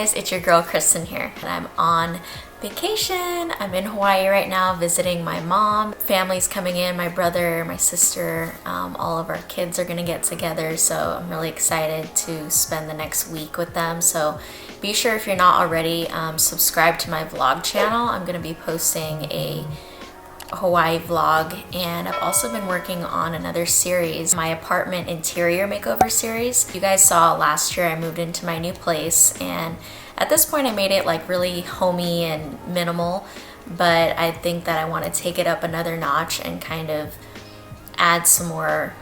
guys, it's your girl Kristen here, and I'm on vacation. I'm in Hawaii right now visiting my mom. Family's coming in, my brother, my sister, all of our kids are gonna get together, so I'm really excited to spend the next week with them. So be sure, if you're not already, subscribe to my vlog channel. I'm gonna be posting a Hawaii vlog, and I've also been working on another series, my apartment interior makeover series. You guys saw last year I moved into my new place, and at this point I made it like really homey and minimal, but I think that I want to take it up another notch and kind of add some more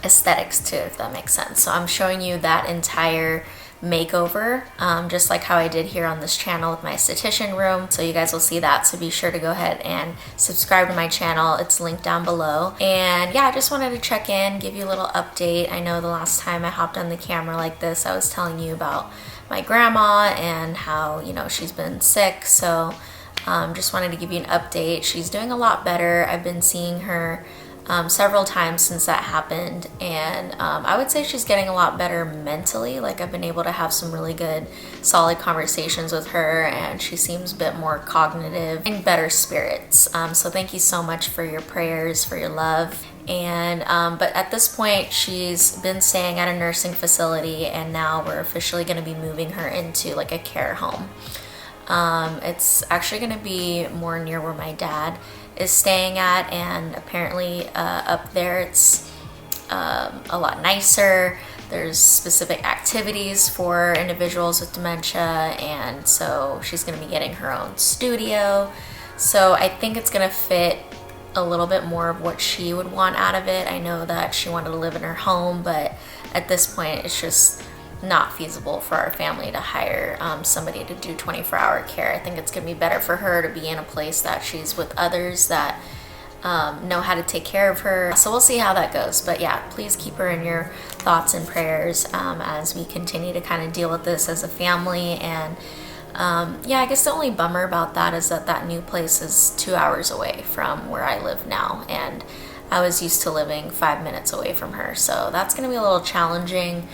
aesthetics to it, if that makes sense. So I'm showing you that entire makeover, just like how I did here on this channel with my esthetician room. So you guys will see that, so be sure to go ahead and subscribe to my channel. It's linked down below. And yeah, I just wanted to check in, give you a little update. I know the last time I hopped on the camera like this, I was telling you about my grandma and how, you know, she's been sick. So just wanted to give you an update. She's doing a lot better. I've been seeing her several times since that happened, and I would say she's getting a lot better mentally. Like, I've been able to have some really good solid conversations with her, and she seems a bit more cognitive and better spirits. So thank you so much for your prayers, for your love. And but at this point she's been staying at a nursing facility, and now we're officially going to be moving her into like a care home. It's actually going to be more near where my dad is staying at, and apparently up there it's a lot nicer. There's specific activities for individuals with dementia, and so she's going to be getting her own studio. So I think it's going to fit a little bit more of what she would want out of it. I know that she wanted to live in her home, but at this point it's just not feasible for our family to hire somebody to do 24-hour care. I think it's gonna be better for her to be in a place that she's with others that know how to take care of her. So we'll see how that goes. But yeah, please keep her in your thoughts and prayers as we continue to kind of deal with this as a family. And yeah, I guess the only bummer about that is that that new place is 2 hours away from where I live now, and I was used to living 5 minutes away from her. So that's gonna be a little challenging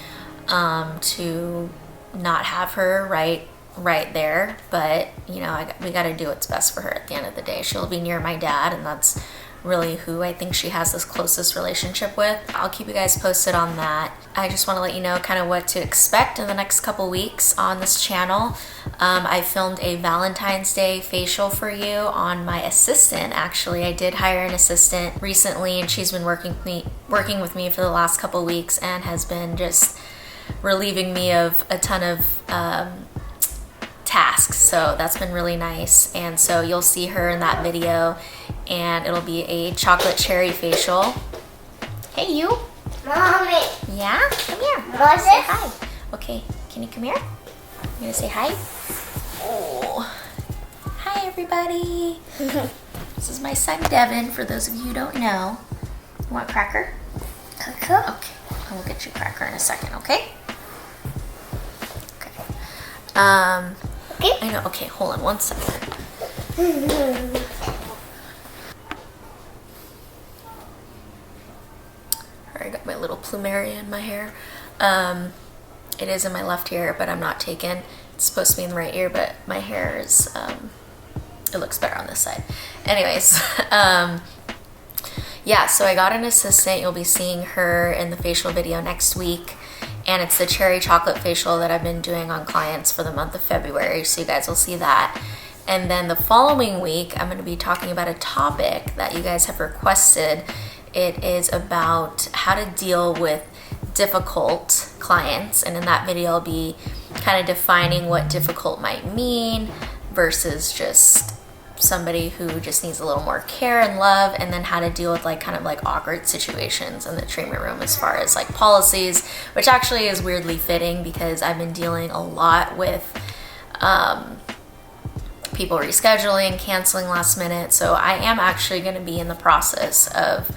to not have her right there, but you know, we got to do what's best for her at the end of the day. She'll be near my dad, and that's really who I think she has this closest relationship with. I'll keep you guys posted on that. I just want to let you know kind of what to expect in the next couple weeks on this channel. I filmed a Valentine's Day facial for you on my assistant. Actually, I did hire an assistant recently, and she's been working with me for the last couple weeks and has been just relieving me of a ton of tasks. So that's been really nice, and so you'll see her in that video, and it'll be a chocolate cherry facial. Hey, you. Mommy. Yeah? Come here. What's say this? hi. Okay, can you come here? You gonna say hi? Oh. Hi, everybody. This is my son, Devin, for those of you who don't know. You want cracker? Cracker? Okay, I will get you cracker in a second, okay? Okay. Okay. I know, okay, hold on one second. I got my little plumeria in my hair. It is in my left ear, but I'm not taken. It's supposed to be in the right ear, but my hair is, it looks better on this side. Anyways, yeah, so I got an assistant. You'll be seeing her in the facial video next week, and it's the cherry chocolate facial that I've been doing on clients for the month of February, so you guys will see that. And then the following week, I'm going to be talking about a topic that you guys have requested. It is about how to deal with difficult clients, and in that video I'll be kind of defining what difficult might mean versus just somebody who just needs a little more care and love, and then how to deal with like kind of like awkward situations in the treatment room as far as like policies, which actually is weirdly fitting because I've been dealing a lot with people rescheduling, canceling last minute. So I am actually going to be in the process of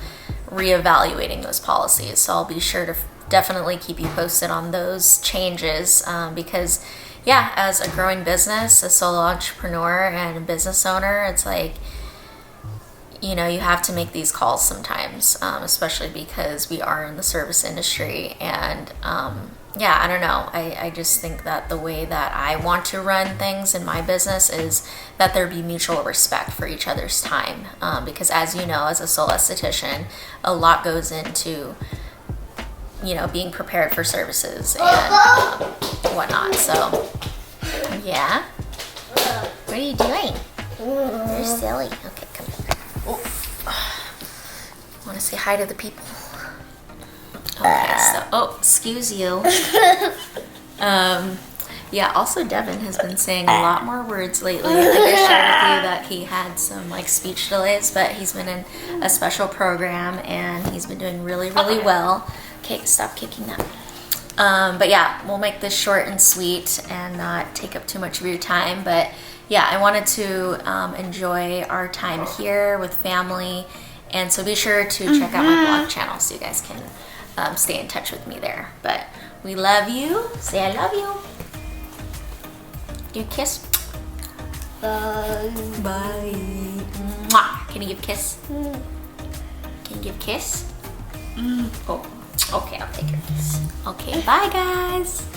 reevaluating those policies. So I'll be sure to definitely keep you posted on those changes because yeah, as a growing business, a solo entrepreneur and a business owner, it's like, you know, you have to make these calls sometimes, especially because we are in the service industry, and yeah, I don't know. I just think that the way that I want to run things in my business is that there be mutual respect for each other's time. Because as you know, as a sole esthetician, a lot goes into, you know, being prepared for services and whatnot. So, yeah. What are you doing? You're silly. Okay, come here. Want to say hi to the people? Okay, so, oh, excuse you. Yeah, also Devin has been saying a lot more words lately. I think I shared with you that he had some like speech delays, but he's been in a special program and he's been doing really, really well. Okay, stop kicking that. But yeah, we'll make this short and sweet and not take up too much of your time. But yeah, I wanted to enjoy our time here with family. And so be sure to check out my blog channel so you guys can stay in touch with me there. But we love you. Say I love you. Do you kiss? Bye. Bye. Mwah. Can you give a kiss? Can you give a kiss? Oh, okay, I'll take your kiss. Okay, bye guys.